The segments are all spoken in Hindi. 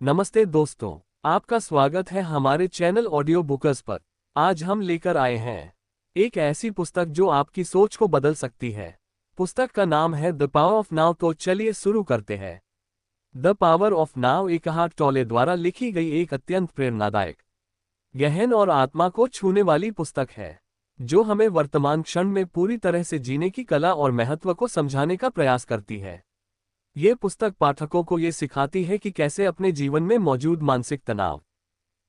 नमस्ते दोस्तों, आपका स्वागत है हमारे चैनल ऑडियो बुकर्स पर। आज हम लेकर आए हैं एक ऐसी पुस्तक जो आपकी सोच को बदल सकती है। पुस्तक का नाम है द पावर ऑफ नाउ। तो चलिए शुरू करते हैं। द पावर ऑफ नाउ एकाहार्ट टोले द्वारा लिखी गई एक अत्यंत प्रेरणादायक, गहन और आत्मा को छूने वाली पुस्तक है, जो हमें वर्तमान क्षण में पूरी तरह से जीने की कला और महत्व को समझाने का प्रयास करती है। ये पुस्तक पाठकों को ये सिखाती है कि कैसे अपने जीवन में मौजूद मानसिक तनाव,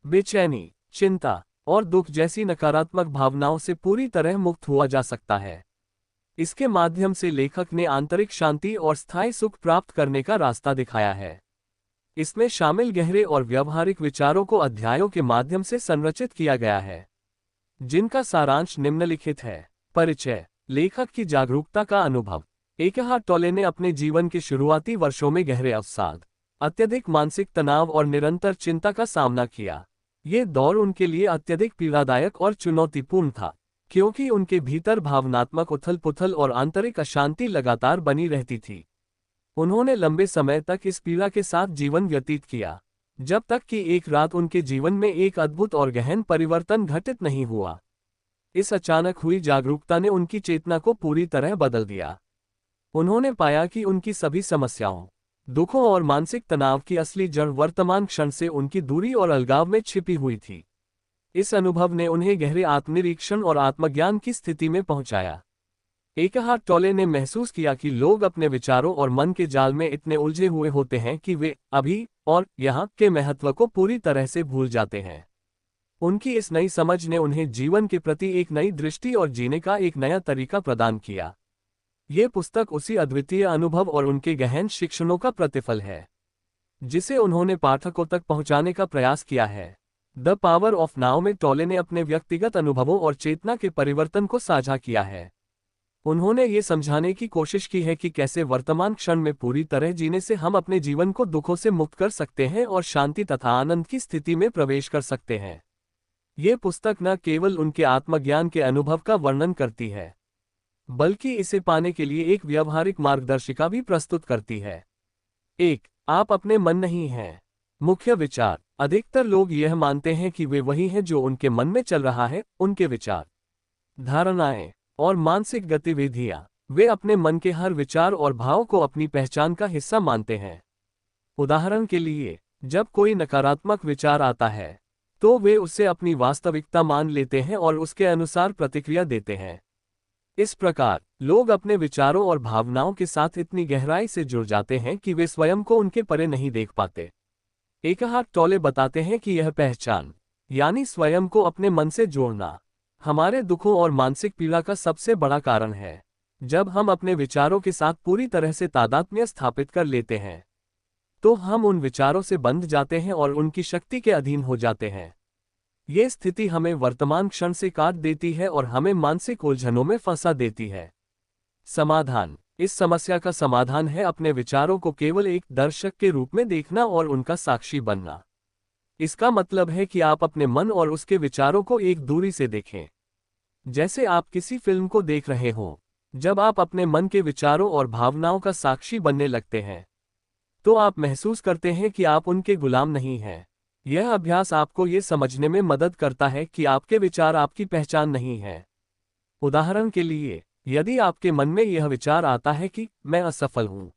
बेचैनी, चिंता और दुख जैसी नकारात्मक भावनाओं से पूरी तरह मुक्त हुआ जा सकता है। इसके माध्यम से लेखक ने आंतरिक शांति और स्थायी सुख प्राप्त करने का रास्ता दिखाया है। इसमें शामिल गहरे और व्यावहारिक विचारों को अध्यायों के माध्यम से संरचित किया गया है, जिनका सारांश निम्नलिखित है। परिचय। लेखक की जागरूकता का अनुभव। एकाहार्ट टोले ने अपने जीवन के शुरुआती वर्षों में गहरे अवसाद, अत्यधिक मानसिक तनाव और निरंतर चिंता का सामना किया। ये दौर उनके लिए अत्यधिक पीड़ादायक और चुनौतीपूर्ण था, क्योंकि उनके भीतर भावनात्मक उथल-पुथल और आंतरिक अशांति लगातार बनी रहती थी। उन्होंने लंबे समय तक इस पीड़ा के साथ जीवन व्यतीत किया, जब तक कि एक रात उनके जीवन में एक अद्भुत और गहन परिवर्तन घटित नहीं हुआ। इस अचानक हुई जागरूकता ने उनकी चेतना को पूरी तरह बदल दिया। उन्होंने पाया कि उनकी सभी समस्याओं, दुखों और मानसिक तनाव की असली जड़ वर्तमान क्षण से उनकी दूरी और अलगाव में छिपी हुई थी। इस अनुभव ने उन्हें गहरे आत्मनिरीक्षण और आत्मज्ञान की स्थिति में पहुंचाया। एकाहार्ट टोले ने महसूस किया कि लोग अपने विचारों और मन के जाल में इतने उलझे हुए होते हैं कि वे अभी और यहाँ के महत्व को पूरी तरह से भूल जाते हैं। उनकी इस नई समझ ने उन्हें जीवन के प्रति एक नई दृष्टि और जीने का एक नया तरीका प्रदान किया। ये पुस्तक उसी अद्वितीय अनुभव और उनके गहन शिक्षणों का प्रतिफल है, जिसे उन्होंने पाठकों तक पहुंचाने का प्रयास किया है। द पावर ऑफ नाउ में टोले ने अपने व्यक्तिगत अनुभवों और चेतना के परिवर्तन को साझा किया है। उन्होंने ये समझाने की कोशिश की है कि कैसे वर्तमान क्षण में पूरी तरह जीने से हम अपने जीवन को दुखों से मुक्त कर सकते हैं और शांति तथा आनंद की स्थिति में प्रवेश कर सकते हैं। ये पुस्तक न केवल उनके आत्मज्ञान के अनुभव का वर्णन करती है, बल्कि इसे पाने के लिए एक व्यावहारिक मार्गदर्शिका भी प्रस्तुत करती है। 1. आप अपने मन नहीं हैं। मुख्य विचार। अधिकतर लोग यह मानते हैं कि वे वही हैं जो उनके मन में चल रहा है। उनके विचार, धारणाएं और मानसिक गतिविधियां, वे अपने मन के हर विचार और भाव को अपनी पहचान का हिस्सा मानते हैं। उदाहरण के लिए, जब कोई नकारात्मक विचार आता है, तो वे उसे अपनी वास्तविकता मान लेते हैं और उसके अनुसार प्रतिक्रिया देते हैं। इस प्रकार लोग अपने विचारों और भावनाओं के साथ इतनी गहराई से जुड़ जाते हैं कि वे स्वयं को उनके परे नहीं देख पाते। एकाहार्ट टोले बताते हैं कि यह पहचान, यानी स्वयं को अपने मन से जोड़ना, हमारे दुखों और मानसिक पीड़ा का सबसे बड़ा कारण है। जब हम अपने विचारों के साथ पूरी तरह से तादात्म्य स्थापित कर लेते हैं, तो हम उन विचारों से बंध जाते हैं और उनकी शक्ति के अधीन हो जाते हैं। ये स्थिति हमें वर्तमान क्षण से काट देती है और हमें मानसिक उलझनों में फंसा देती है। समाधान। इस समस्या का समाधान है अपने विचारों को केवल एक दर्शक के रूप में देखना और उनका साक्षी बनना। इसका मतलब है कि आप अपने मन और उसके विचारों को एक दूरी से देखें, जैसे आप किसी फिल्म को देख रहे हों। जब आप अपने मन के विचारों और भावनाओं का साक्षी बनने लगते हैं, तो आप महसूस करते हैं कि आप उनके गुलाम नहीं हैं। यह अभ्यास आपको ये समझने में मदद करता है कि आपके विचार आपकी पहचान नहीं हैं। उदाहरण के लिए, यदि आपके मन में यह विचार आता है कि मैं असफल हूं,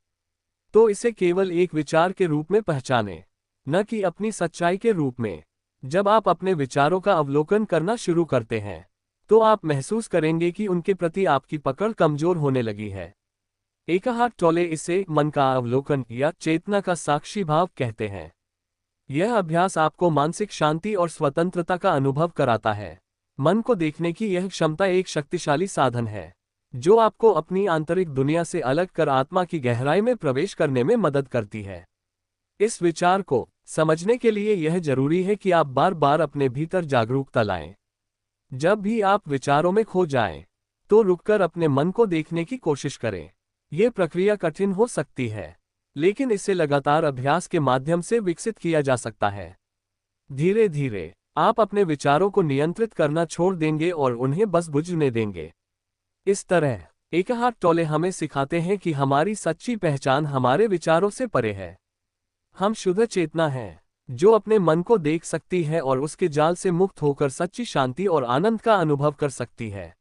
तो इसे केवल एक विचार के रूप में पहचानें, न कि अपनी सच्चाई के रूप में। जब आप अपने विचारों का अवलोकन करना शुरू करते हैं, तो आप महसूस करेंगे कि उनके प्रति आपकी पकड़ कमजोर होने लगी है। एकाहार्ट टोले इसे मन का अवलोकन या चेतना का साक्षी भाव कहते हैं। यह अभ्यास आपको मानसिक शांति और स्वतंत्रता का अनुभव कराता है। मन को देखने की यह क्षमता एक शक्तिशाली साधन है, जो आपको अपनी आंतरिक दुनिया से अलग कर आत्मा की गहराई में प्रवेश करने में मदद करती है। इस विचार को समझने के लिए यह जरूरी है कि आप बार बार अपने भीतर जागरूकता लाएं। जब भी आप विचारों में खो जाएं, तो रुककर अपने मन को देखने की कोशिश करें। यह प्रक्रिया कठिन हो सकती है, लेकिन इसे लगातार अभ्यास के माध्यम से विकसित किया जा सकता है। धीरे धीरे आप अपने विचारों को नियंत्रित करना छोड़ देंगे और उन्हें बस बुझने देंगे। इस तरह एकाहार्ट टोले हमें सिखाते हैं कि हमारी सच्ची पहचान हमारे विचारों से परे है। हम शुद्ध चेतना हैं, जो अपने मन को देख सकती है और उसके जाल से मुक्त होकर सच्ची शांति और आनंद का अनुभव कर सकती है।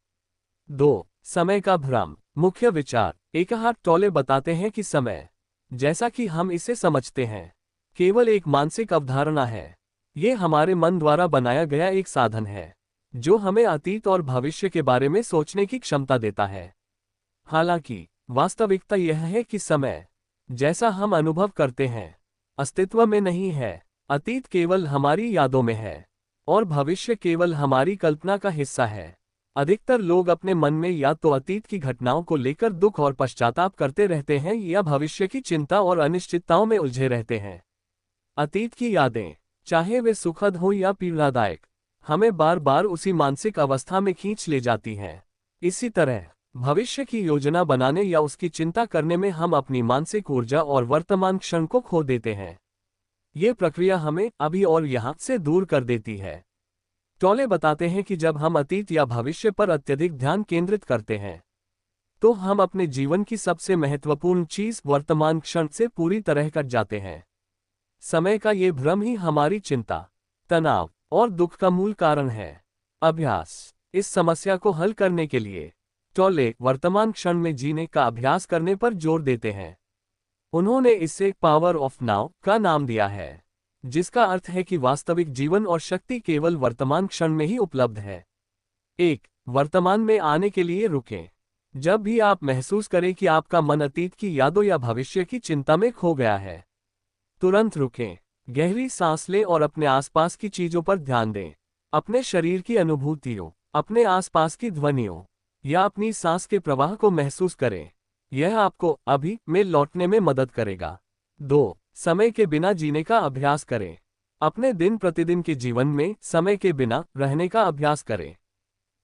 2. समय का भ्रम। मुख्य विचार। एकाहार्ट टोले बताते हैं कि समय, जैसा कि हम इसे समझते हैं, केवल एक मानसिक अवधारणा है। ये हमारे मन द्वारा बनाया गया एक साधन है, जो हमें अतीत और भविष्य के बारे में सोचने की क्षमता देता है। हालांकि वास्तविकता यह है कि समय, जैसा हम अनुभव करते हैं, अस्तित्व में नहीं है। अतीत केवल हमारी यादों में है, और भविष्य केवल हमारी कल्पना का हिस्सा है। अधिकतर लोग अपने मन में या तो अतीत की घटनाओं को लेकर दुख और पश्चाताप करते रहते हैं या भविष्य की चिंता और अनिश्चितताओं में उलझे रहते हैं। अतीत की यादें, चाहे वे सुखद हों या पीड़ादायक, हमें बार बार उसी मानसिक अवस्था में खींच ले जाती हैं। इसी तरह भविष्य की योजना बनाने या उसकी चिंता करने में हम अपनी मानसिक ऊर्जा और वर्तमान क्षण को खो देते हैं। ये प्रक्रिया हमें अभी और यहाँ से दूर कर देती है। टोले बताते हैं कि जब हम अतीत या भविष्य पर अत्यधिक ध्यान केंद्रित करते हैं, तो हम अपने जीवन की सबसे महत्वपूर्ण चीज वर्तमान क्षण से पूरी तरह कट जाते हैं। समय का ये भ्रम ही हमारी चिंता, तनाव और दुख का मूल कारण है। अभ्यास। इस समस्या को हल करने के लिए टोले वर्तमान क्षण में जीने का अभ्यास करने पर जोर देते हैं। उन्होंने इसे पावर ऑफ नाउ का नाम दिया है, जिसका अर्थ है कि वास्तविक जीवन और शक्ति केवल वर्तमान क्षण में ही उपलब्ध है। 1. वर्तमान में आने के लिए रुकें। जब भी आप महसूस करें कि आपका मन अतीत की यादों या भविष्य की चिंता में खो गया है, तुरंत रुकें, गहरी सांस लें और अपने आसपास की चीजों पर ध्यान दें। अपने शरीर की अनुभूतियों, अपने आसपास की ध्वनियों या अपनी सांस के प्रवाह को महसूस करें। यह आपको अभी में लौटने में मदद करेगा। 2. समय के बिना जीने का अभ्यास करें। अपने दिन प्रतिदिन के जीवन में समय के बिना रहने का अभ्यास करें।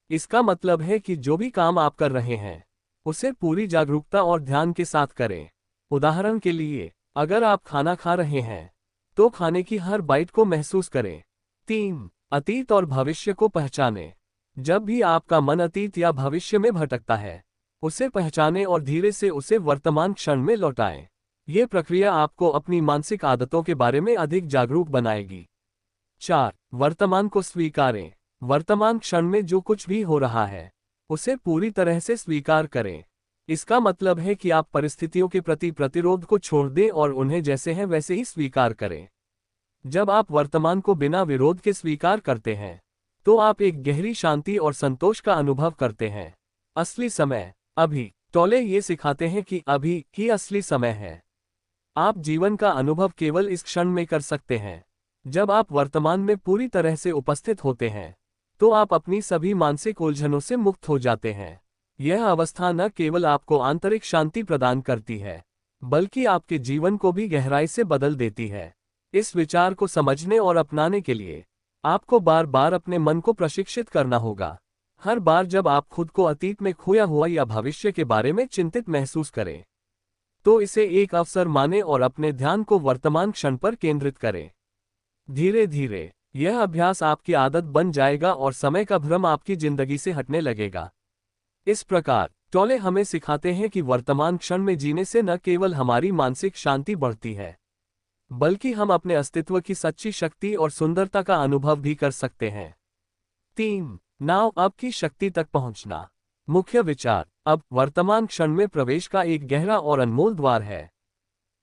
इसका मतलब है कि जो भी काम आप कर रहे हैं, उसे पूरी जागरूकता और ध्यान के साथ करें। उदाहरण के लिए, अगर आप खाना खा रहे हैं, तो खाने की हर बाइट को महसूस करें। 3. अतीत और भविष्य को पहचानें। जब भी आपका मन अतीत या भविष्य में भटकता है, उसे पहचानें और धीरे से उसे वर्तमान क्षण में लौटाएं। यह प्रक्रिया आपको अपनी मानसिक आदतों के बारे में अधिक जागरूक बनाएगी। 4. वर्तमान को स्वीकारें। वर्तमान क्षण में जो कुछ भी हो रहा है, उसे पूरी तरह से स्वीकार करें। इसका मतलब है कि आप परिस्थितियों के प्रति प्रतिरोध को छोड़ दें और उन्हें जैसे हैं वैसे ही स्वीकार करें। जब आप वर्तमान को बिना विरोध के स्वीकार करते हैं, तो आप एक गहरी शांति और संतोष का अनुभव करते हैं। असली समय अभी। टोले ये सिखाते हैं कि अभी ही असली समय है। आप जीवन का अनुभव केवल इस क्षण में कर सकते हैं। जब आप वर्तमान में पूरी तरह से उपस्थित होते हैं, तो आप अपनी सभी मानसिक उलझनों से मुक्त हो जाते हैं। यह अवस्था न केवल आपको आंतरिक शांति प्रदान करती है, बल्कि आपके जीवन को भी गहराई से बदल देती है। इस विचार को समझने और अपनाने के लिए आपको बार बार अपने मन को प्रशिक्षित करना होगा। हर बार जब आप खुद को अतीत में खोया हुआ या भविष्य के बारे में चिंतित महसूस करें, तो इसे एक अवसर मानें और अपने ध्यान को वर्तमान क्षण पर केंद्रित करें। धीरे धीरे यह अभ्यास आपकी आदत बन जाएगा और समय का भ्रम आपकी जिंदगी से हटने लगेगा। इस प्रकार टोले हमें सिखाते हैं कि वर्तमान क्षण में जीने से न केवल हमारी मानसिक शांति बढ़ती है, बल्कि हम अपने अस्तित्व की सच्ची शक्ति और सुंदरता का अनुभव भी कर सकते हैं। 3. नाउ अब की शक्ति तक पहुंचना। मुख्य विचार। अब वर्तमान क्षण में प्रवेश का एक गहरा और अनमोल द्वार है।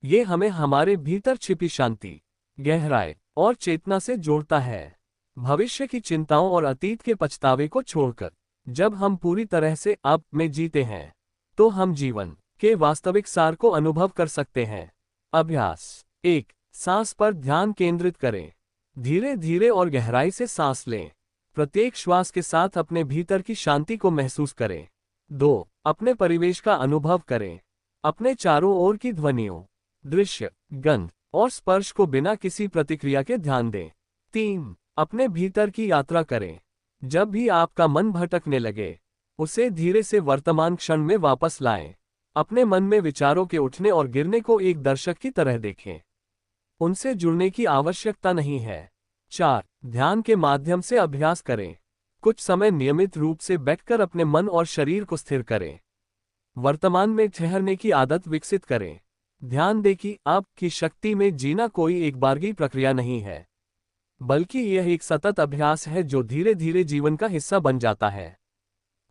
ये हमें हमारे भीतर छिपी शांति, गहराई और चेतना से जोड़ता है। भविष्य की चिंताओं और अतीत के पछतावे को छोड़कर जब हम पूरी तरह से अब में जीते हैं, तो हम जीवन के वास्तविक सार को अनुभव कर सकते हैं। अभ्यास। 1. सांस पर ध्यान केंद्रित करें। धीरे धीरे और गहराई से सांस लें। प्रत्येक श्वास के साथ अपने भीतर की शांति को महसूस करें। 2. अपने परिवेश का अनुभव करें। अपने चारों ओर की ध्वनियों, दृश्य, गंध और स्पर्श को बिना किसी प्रतिक्रिया के ध्यान दें। 3. अपने भीतर की यात्रा करें। जब भी आपका मन भटकने लगे, उसे धीरे से वर्तमान क्षण में वापस लाएं। अपने मन में विचारों के उठने और गिरने को एक दर्शक की तरह देखें। उनसे जुड़ने की आवश्यकता नहीं है। 4. ध्यान के माध्यम से अभ्यास करें। कुछ समय नियमित रूप से बैठकर अपने मन और शरीर को स्थिर करें। वर्तमान में ठहरने की आदत विकसित करें। ध्यान दें कि आपकी शक्ति में जीना कोई एक बारगी प्रक्रिया नहीं है, बल्कि यह एक सतत अभ्यास है जो धीरे धीरे जीवन का हिस्सा बन जाता है।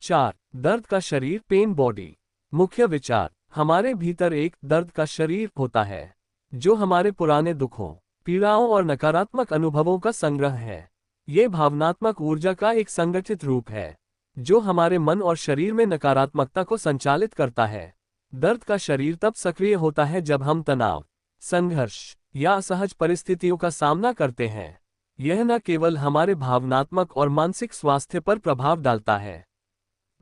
4. दर्द का शरीर, पेन बॉडी। मुख्य विचार: हमारे भीतर एक दर्द का शरीर होता है, जो हमारे पुराने दुखों, पीड़ाओं और नकारात्मक अनुभवों का संग्रह है। ये भावनात्मक ऊर्जा का एक संगठित रूप है, जो हमारे मन और शरीर में नकारात्मकता को संचालित करता है। दर्द का शरीर तब सक्रिय होता है जब हम तनाव, संघर्ष या असहज परिस्थितियों का सामना करते हैं। यह न केवल हमारे भावनात्मक और मानसिक स्वास्थ्य पर प्रभाव डालता है,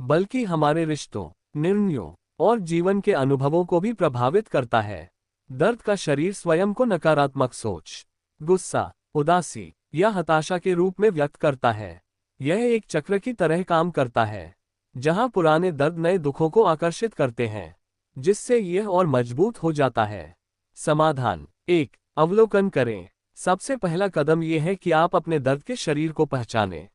बल्कि हमारे रिश्तों, निर्णयों और जीवन के अनुभवों को भी प्रभावित करता है। दर्द का शरीर स्वयं को नकारात्मक सोच, गुस्सा, उदासी या हताशा के रूप में व्यक्त करता है। यह एक चक्र की तरह काम करता है, जहां पुराने दर्द नए दुखों को आकर्षित करते हैं, जिससे यह और मजबूत हो जाता है। समाधान: 1. अवलोकन करें। सबसे पहला कदम यह है कि आप अपने दर्द के शरीर को पहचानें।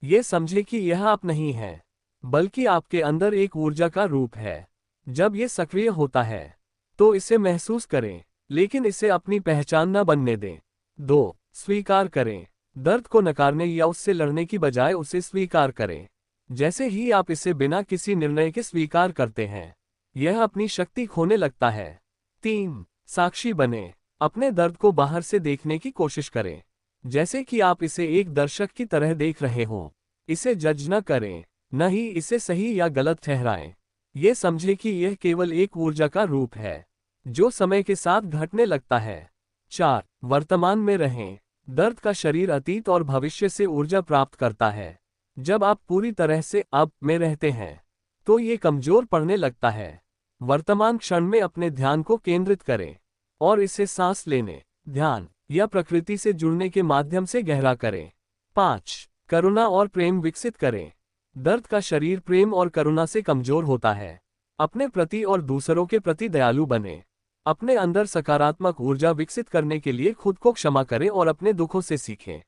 ये समझें कि यह आप नहीं है, बल्कि आपके अंदर एक ऊर्जा का रूप है। जब यह सक्रिय होता है, तो इसे महसूस करें, लेकिन इसे अपनी पहचान न बनने दें। 2. स्वीकार करें। दर्द को नकारने या उससे लड़ने की बजाय उसे स्वीकार करें। जैसे ही आप इसे बिना किसी निर्णय के स्वीकार करते हैं, यह अपनी शक्ति खोने लगता है। 3. साक्षी बने। अपने दर्द को बाहर से देखने की कोशिश करें, जैसे कि आप इसे एक दर्शक की तरह देख रहे हों। इसे जज न करें, न ही इसे सही या गलत ठहराएं। ये समझें कि यह केवल एक ऊर्जा का रूप है, जो समय के साथ घटने लगता है। 4. वर्तमान में रहें। दर्द का शरीर अतीत और भविष्य से ऊर्जा प्राप्त करता है। जब आप पूरी तरह से अब में रहते हैं, तो ये कमजोर पड़ने लगता है। वर्तमान क्षण में अपने ध्यान को केंद्रित करें और इसे सांस लेने, ध्यान या प्रकृति से जुड़ने के माध्यम से गहरा करें। 5. करुणा और प्रेम विकसित करें। दर्द का शरीर प्रेम और करुणा से कमजोर होता है। अपने प्रति और दूसरों के प्रति दयालु बने। अपने अंदर सकारात्मक ऊर्जा विकसित करने के लिए खुद को क्षमा करें और अपने दुखों से सीखें।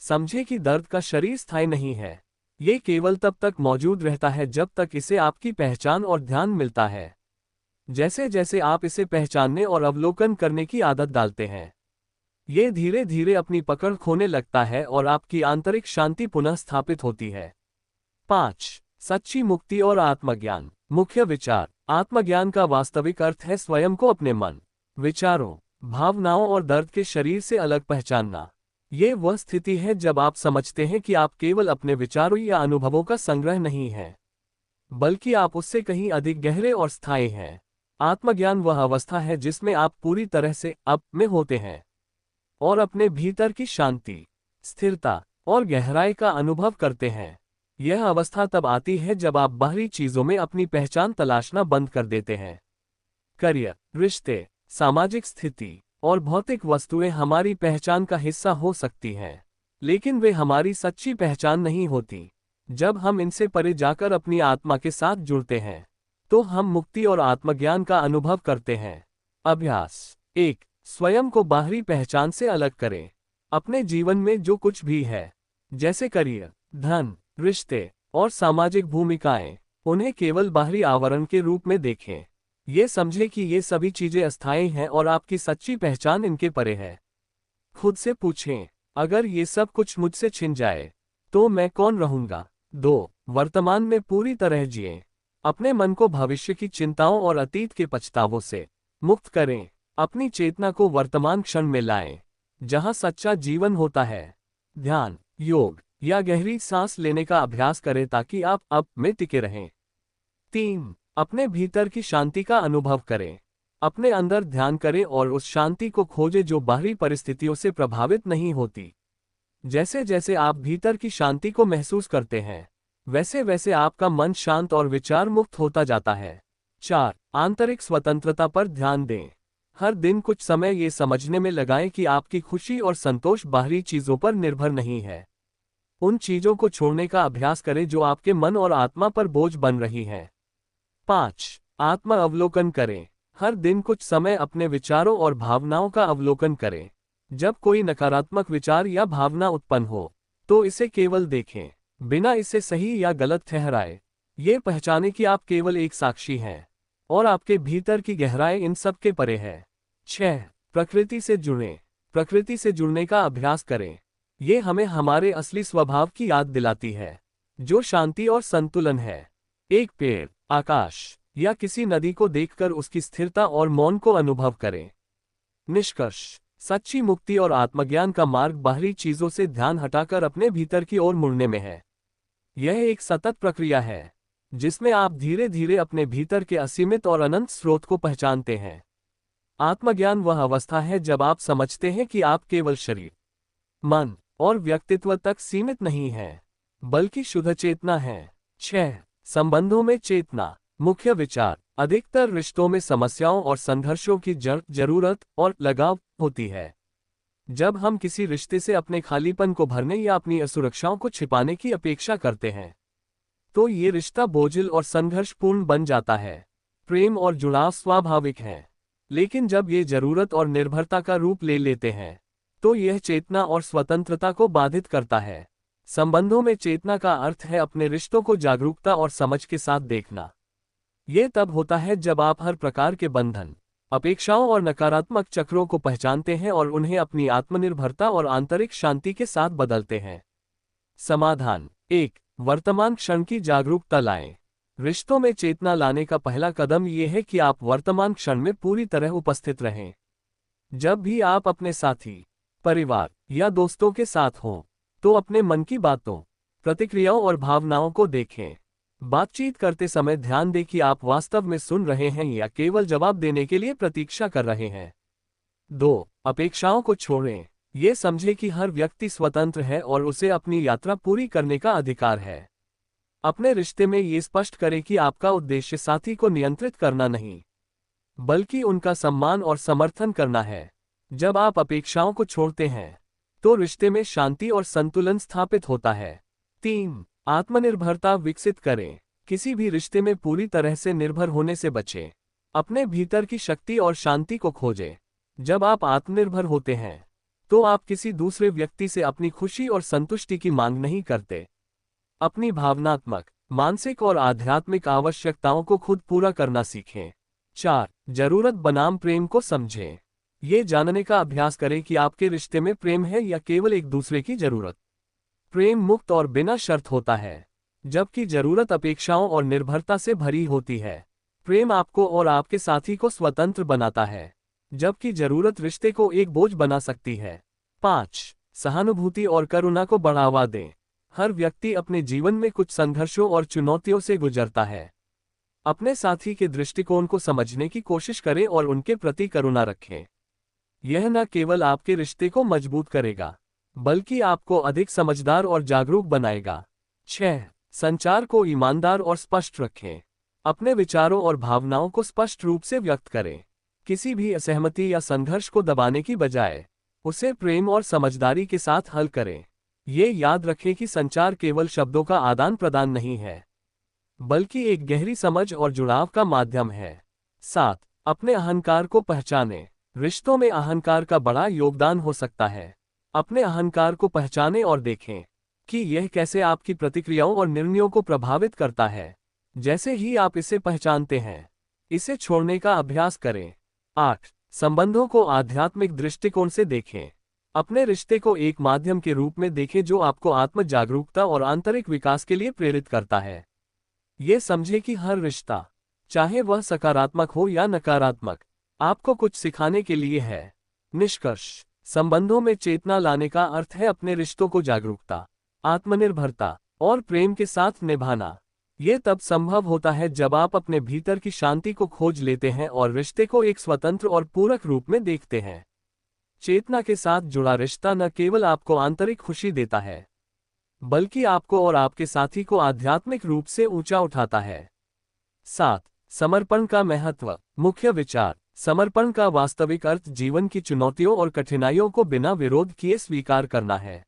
समझें कि दर्द का शरीर स्थायी नहीं है। ये केवल तब तक मौजूद रहता है जब तक इसे आपकी पहचान और ध्यान मिलता है। जैसे जैसे आप इसे पहचानने और अवलोकन करने की आदत डालते हैं, ये धीरे धीरे अपनी पकड़ खोने लगता है और आपकी आंतरिक शांति पुनः स्थापित होती है। 5. सच्ची मुक्ति और आत्मज्ञान। मुख्य विचार: आत्मज्ञान का वास्तविक अर्थ है स्वयं को अपने मन, विचारों, भावनाओं और दर्द के शरीर से अलग पहचानना। ये वह स्थिति है जब आप समझते हैं कि आप केवल अपने विचारों या अनुभवों का संग्रह नहीं हैं, बल्कि आप उससे कहीं अधिक गहरे और स्थायी हैं। आत्मज्ञान वह अवस्था है जिसमें आप पूरी तरह से अब में होते हैं और अपने भीतर की शांति, स्थिरता और गहराई का अनुभव करते हैं। यह अवस्था तब आती है जब आप बाहरी चीजों में अपनी पहचान तलाशना बंद कर देते हैं। करियर, रिश्ते, सामाजिक स्थिति और भौतिक वस्तुएं हमारी पहचान का हिस्सा हो सकती हैं, लेकिन वे हमारी सच्ची पहचान नहीं होती। जब हम इनसे परे जाकर अपनी आत्मा के साथ जुड़ते हैं, तो हम मुक्ति और आत्मज्ञान का अनुभव करते हैं। अभ्यास: 1. स्वयं को बाहरी पहचान से अलग करें। अपने जीवन में जो कुछ भी है, जैसे करियर, धन, रिश्ते और सामाजिक भूमिकाएं, उन्हें केवल बाहरी आवरण के रूप में देखें। ये समझें कि ये सभी चीजें अस्थायी हैं और आपकी सच्ची पहचान इनके परे है। खुद से पूछें, अगर ये सब कुछ मुझसे छिन जाए, तो मैं कौन रहूंगा? 2. वर्तमान में पूरी तरह जिएं। अपने मन को भविष्य की चिंताओं और अतीत के पछतावों से मुक्त करें। अपनी चेतना को वर्तमान क्षण में लाएं, जहां सच्चा जीवन होता है। ध्यान, योग या गहरी सांस लेने का अभ्यास करें ताकि आप अब में टिके रहें। 3. अपने भीतर की शांति का अनुभव करें। अपने अंदर ध्यान करें और उस शांति को खोजें जो बाहरी परिस्थितियों से प्रभावित नहीं होती। जैसे जैसे आप भीतर की शांति को महसूस करते हैं, वैसे वैसे आपका मन शांत और विचार मुक्त होता जाता है। 4. आंतरिक स्वतंत्रता पर ध्यान दें। हर दिन कुछ समय ये समझने में लगाएं कि आपकी खुशी और संतोष बाहरी चीजों पर निर्भर नहीं है। उन चीजों को छोड़ने का अभ्यास करें जो आपके मन और आत्मा पर बोझ बन रही हैं। 5. आत्म अवलोकन करें। हर दिन कुछ समय अपने विचारों और भावनाओं का अवलोकन करें। जब कोई नकारात्मक विचार या भावना उत्पन्न हो, तो इसे केवल देखें, बिना इसे सही या गलत ठहराए। ये पहचानें कि आप केवल एक साक्षी हैं और आपके भीतर की गहराई इन सब के परे है। 6. प्रकृति से जुड़ें। प्रकृति से जुड़ने का अभ्यास करें। ये हमें हमारे असली स्वभाव की याद दिलाती है, जो शांति और संतुलन है। एक पेड़, आकाश या किसी नदी को देखकर उसकी स्थिरता और मौन को अनुभव करें। निष्कर्ष, सच्ची मुक्ति और आत्मज्ञान का मार्ग बाहरी चीजों से ध्यान हटाकर अपने भीतर की ओर मुड़ने में है। यह एक सतत प्रक्रिया है, जिसमें आप धीरे धीरे अपने भीतर के असीमित और अनंत स्रोत को पहचानते हैं। आत्मज्ञान वह अवस्था है जब आप समझते हैं कि आप केवल शरीर, मन और व्यक्तित्व तक सीमित नहीं हैं, बल्कि शुद्ध चेतना हैं। 6. संबंधों में चेतना। मुख्य विचार। अधिकतर रिश्तों में समस्याओं और संघर्षों की जड़ जरूरत और लगाव होती है। जब हम किसी रिश्ते से अपने खालीपन को भरने या अपनी असुरक्षाओं को छिपाने की अपेक्षा करते हैं, तो ये रिश्ता बोझिल और संघर्षपूर्ण बन जाता है। प्रेम और जुड़ाव स्वाभाविक है, लेकिन जब ये जरूरत और निर्भरता का रूप ले लेते हैं, तो यह चेतना और स्वतंत्रता को बाधित करता है। संबंधों में चेतना का अर्थ है अपने रिश्तों को जागरूकता और समझ के साथ देखना। यह तब होता है जब आप हर प्रकार के बंधन, अपेक्षाओं और नकारात्मक चक्रों को पहचानते हैं और उन्हें अपनी आत्मनिर्भरता और आंतरिक शांति के साथ बदलते हैं। समाधान। 1. वर्तमान क्षण की जागरूकता लाएं। रिश्तों में चेतना लाने का पहला कदम यह है कि आप वर्तमान क्षण में पूरी तरह उपस्थित रहें। जब भी आप अपने साथी, परिवार या दोस्तों के साथ हों, तो अपने मन की बातों, प्रतिक्रियाओं और भावनाओं को देखें। बातचीत करते समय ध्यान दें कि आप वास्तव में सुन रहे हैं या केवल जवाब देने के लिए प्रतीक्षा कर रहे हैं। 2. अपेक्षाओं को छोड़ें। ये समझें कि हर व्यक्ति स्वतंत्र है और उसे अपनी यात्रा पूरी करने का अधिकार है। अपने रिश्ते में ये स्पष्ट करें कि आपका उद्देश्य साथी को नियंत्रित करना नहीं, बल्कि उनका सम्मान और समर्थन करना है। जब आप अपेक्षाओं को छोड़ते हैं, तो रिश्ते में शांति और संतुलन स्थापित होता है। 3. आत्मनिर्भरता विकसित करें। किसी भी रिश्ते में पूरी तरह से निर्भर होने से बचें। अपने भीतर की शक्ति और शांति को खोजें। जब आप आत्मनिर्भर होते हैं, तो आप किसी दूसरे व्यक्ति से अपनी खुशी और संतुष्टि की मांग नहीं करते। अपनी भावनात्मक, मानसिक और आध्यात्मिक आवश्यकताओं को खुद पूरा करना सीखें। 4. जरूरत बनाम प्रेम को समझें। ये जानने का अभ्यास करें कि आपके रिश्ते में प्रेम है या केवल एक दूसरे की जरूरत। प्रेम मुक्त और बिना शर्त होता है, जबकि जरूरत अपेक्षाओं और निर्भरता से भरी होती है। प्रेम आपको और आपके साथी को स्वतंत्र बनाता है, जबकि जरूरत रिश्ते को एक बोझ बना सकती है। 5. सहानुभूति और करुणा को बढ़ावा दें। हर व्यक्ति अपने जीवन में कुछ संघर्षों और चुनौतियों से गुजरता है। अपने साथी के दृष्टिकोण को समझने की कोशिश करें और उनके प्रति करुणा रखें। यह न केवल आपके रिश्ते को मजबूत करेगा, बल्कि आपको अधिक समझदार और जागरूक बनाएगा। 6. संचार को ईमानदार और स्पष्ट रखें। अपने विचारों और भावनाओं को स्पष्ट रूप से व्यक्त करें। किसी भी असहमति या संघर्ष को दबाने की बजाय उसे प्रेम और समझदारी के साथ हल करें। ये याद रखें कि संचार केवल शब्दों का आदान प्रदान नहीं है, बल्कि एक गहरी समझ और जुड़ाव का माध्यम है। 7. अपने अहंकार को पहचानें। रिश्तों में अहंकार का बड़ा योगदान हो सकता है। अपने अहंकार को पहचानें और देखें कि यह कैसे आपकी प्रतिक्रियाओं और निर्णयों को प्रभावित करता है। जैसे ही आप इसे पहचानते हैं, इसे छोड़ने का अभ्यास करें। 8. संबंधों को आध्यात्मिक दृष्टिकोण से देखें। अपने रिश्ते को एक माध्यम के रूप में देखें जो आपको आत्म जागरूकता और आंतरिक विकास के लिए प्रेरित करता है। ये समझें कि हर रिश्ता, चाहे वह सकारात्मक हो या नकारात्मक, आपको कुछ सिखाने के लिए है। निष्कर्ष, संबंधों में चेतना लाने का अर्थ है अपने रिश्तों को जागरूकता, आत्मनिर्भरता और प्रेम के साथ निभाना। ये तब संभव होता है जब आप अपने भीतर की शांति को खोज लेते हैं और रिश्ते को एक स्वतंत्र और पूरक रूप में देखते हैं। चेतना के साथ जुड़ा रिश्ता न केवल आपको आंतरिक खुशी देता है, बल्कि आपको और आपके साथी को आध्यात्मिक रूप से ऊंचा उठाता है। 7. समर्पण का महत्व। मुख्य विचार। समर्पण का वास्तविक अर्थ जीवन की चुनौतियों और कठिनाइयों को बिना विरोध किए स्वीकार करना है।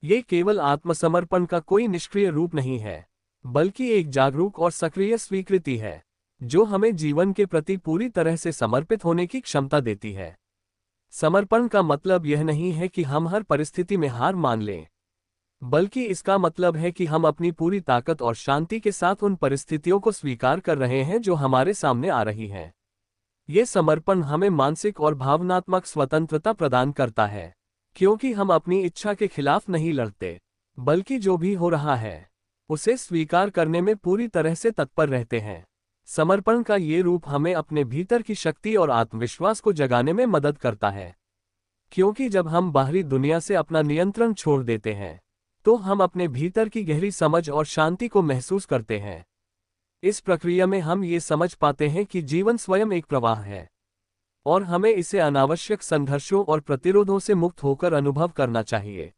ये केवल आत्मसमर्पण का कोई निष्क्रिय रूप नहीं है, बल्कि एक जागरूक और सक्रिय स्वीकृति है, जो हमें जीवन के प्रति पूरी तरह से समर्पित होने की क्षमता देती है। समर्पण का मतलब यह नहीं है कि हम हर परिस्थिति में हार मान लें, बल्कि इसका मतलब है कि हम अपनी पूरी ताकत और शांति के साथ उन परिस्थितियों को स्वीकार कर रहे हैं जो हमारे सामने आ रही हैं। ये समर्पण हमें मानसिक और भावनात्मक स्वतंत्रता प्रदान करता है, क्योंकि हम अपनी इच्छा के खिलाफ नहीं लड़ते, बल्कि जो भी हो रहा है उसे स्वीकार करने में पूरी तरह से तत्पर रहते हैं। समर्पण का ये रूप हमें अपने भीतर की शक्ति और आत्मविश्वास को जगाने में मदद करता है, क्योंकि जब हम बाहरी दुनिया से अपना नियंत्रण छोड़ देते हैं तो हम अपने भीतर की गहरी समझ और शांति को महसूस करते हैं। इस प्रक्रिया में हम ये समझ पाते हैं कि जीवन स्वयं एक प्रवाह है और हमें इसे अनावश्यक संघर्षों और प्रतिरोधों से मुक्त होकर अनुभव करना चाहिए।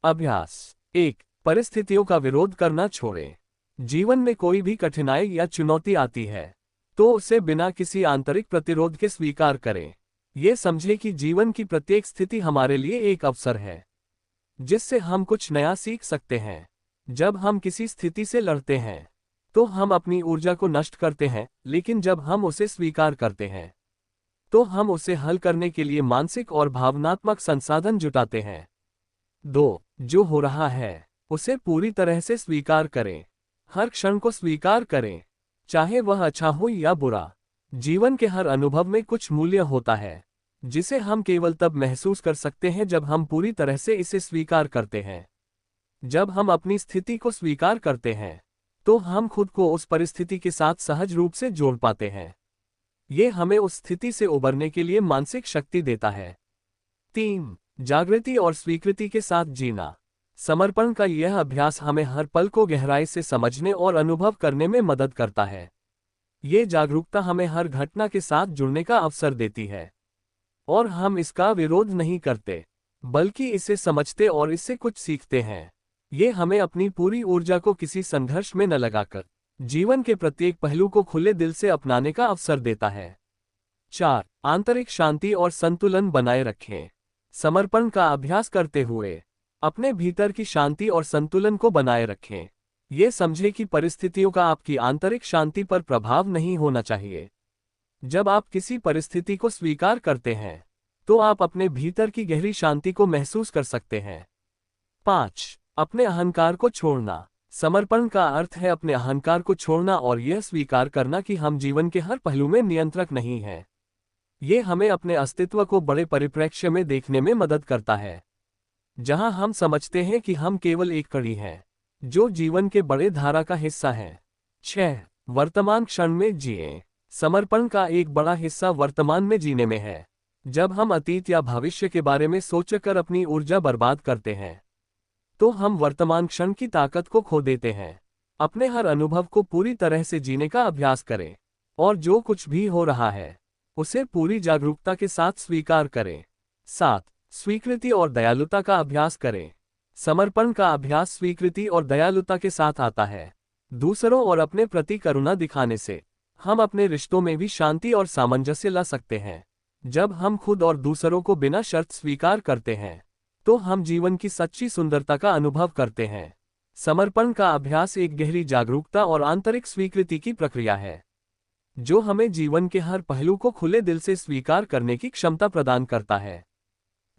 अभ्यास 1। परिस्थितियों का विरोध करना छोड़ें। जीवन में कोई भी कठिनाई या चुनौती आती है तो उसे बिना किसी आंतरिक प्रतिरोध के स्वीकार करें। ये समझें कि जीवन की प्रत्येक स्थिति हमारे लिए एक अवसर है जिससे हम कुछ नया सीख सकते हैं। जब हम किसी स्थिति से लड़ते हैं तो हम अपनी ऊर्जा को नष्ट करते हैं, लेकिन जब हम उसे स्वीकार करते हैं तो हम उसे हल करने के लिए मानसिक और भावनात्मक संसाधन जुटाते हैं। 2। जो हो रहा है उसे पूरी तरह से स्वीकार करें। हर क्षण को स्वीकार करें, चाहे वह अच्छा हो या बुरा। जीवन के हर अनुभव में कुछ मूल्य होता है जिसे हम केवल तब महसूस कर सकते हैं जब हम पूरी तरह से इसे स्वीकार करते हैं। जब हम अपनी स्थिति को स्वीकार करते हैं तो हम खुद को उस परिस्थिति के साथ सहज रूप से जोड़ पाते हैं। ये हमें उस स्थिति से उबरने के लिए मानसिक शक्ति देता है। 3। जागृति और स्वीकृति के साथ जीना। समर्पण का यह अभ्यास हमें हर पल को गहराई से समझने और अनुभव करने में मदद करता है। ये जागरूकता हमें हर घटना के साथ जुड़ने का अवसर देती है और हम इसका विरोध नहीं करते, बल्कि इसे समझते और इससे कुछ सीखते हैं। ये हमें अपनी पूरी ऊर्जा को किसी संघर्ष में न लगाकर जीवन के प्रत्येक पहलू को खुले दिल से अपनाने का अवसर देता है। 4। आंतरिक शांति और संतुलन बनाए रखें। समर्पण का अभ्यास करते हुए अपने भीतर की शांति और संतुलन को बनाए रखें। ये समझें कि परिस्थितियों का आपकी आंतरिक शांति पर प्रभाव नहीं होना चाहिए। जब आप किसी परिस्थिति को स्वीकार करते हैं तो आप अपने भीतर की गहरी शांति को महसूस कर सकते हैं। 5। अपने अहंकार को छोड़ना। समर्पण का अर्थ है अपने अहंकार को छोड़ना और यह स्वीकार करना कि हम जीवन के हर पहलू में नियंत्रक नहीं हैं। ये हमें अपने अस्तित्व को बड़े परिप्रेक्ष्य में देखने में मदद करता है, जहां हम समझते हैं कि हम केवल एक कड़ी हैं जो जीवन के बड़े धारा का हिस्सा है। 6। वर्तमान क्षण में जिएं। समर्पण का एक बड़ा हिस्सा वर्तमान में जीने में है। जब हम अतीत या भविष्य के बारे में सोचकर अपनी ऊर्जा बर्बाद करते हैं तो हम वर्तमान क्षण की ताकत को खो देते हैं। अपने हर अनुभव को पूरी तरह से जीने का अभ्यास करें और जो कुछ भी हो रहा है उसे पूरी जागरूकता के साथ स्वीकार करें। 7। स्वीकृति और दयालुता का अभ्यास करें। समर्पण का अभ्यास स्वीकृति और दयालुता के साथ आता है। दूसरों और अपने प्रति करुणा दिखाने से हम अपने रिश्तों में भी शांति और सामंजस्य ला सकते हैं। जब हम खुद और दूसरों को बिना शर्त स्वीकार करते हैं तो हम जीवन की सच्ची सुंदरता का अनुभव करते हैं। समर्पण का अभ्यास एक गहरी जागरूकता और आंतरिक स्वीकृति की प्रक्रिया है जो हमें जीवन के हर पहलू को खुले दिल से स्वीकार करने की क्षमता प्रदान करता है।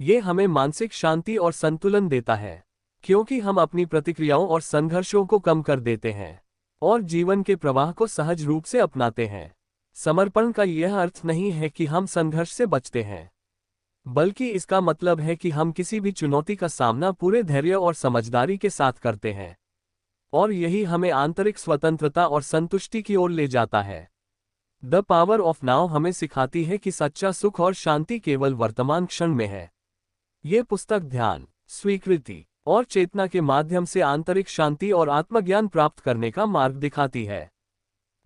ये हमें मानसिक शांति और संतुलन देता है, क्योंकि हम अपनी प्रतिक्रियाओं और संघर्षों को कम कर देते हैं और जीवन के प्रवाह को सहज रूप से अपनाते हैं। समर्पण का यह अर्थ नहीं है कि हम संघर्ष से बचते हैं, बल्कि इसका मतलब है कि हम किसी भी चुनौती का सामना पूरे धैर्य और समझदारी के साथ करते हैं, और यही हमें आंतरिक स्वतंत्रता और संतुष्टि की ओर ले जाता है। द पावर ऑफ नाउ हमें सिखाती है कि सच्चा सुख और शांति केवल वर्तमान क्षण में है। ये पुस्तक ध्यान, स्वीकृति और चेतना के माध्यम से आंतरिक शांति और आत्मज्ञान प्राप्त करने का मार्ग दिखाती है।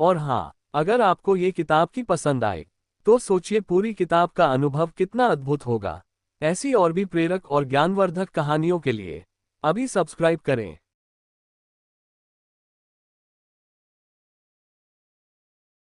और हाँ, अगर आपको ये किताब की पसंद आए तो सोचिए पूरी किताब का अनुभव कितना अद्भुत होगा। ऐसी और भी प्रेरक और ज्ञानवर्धक कहानियों के लिए अभी सब्सक्राइब करें।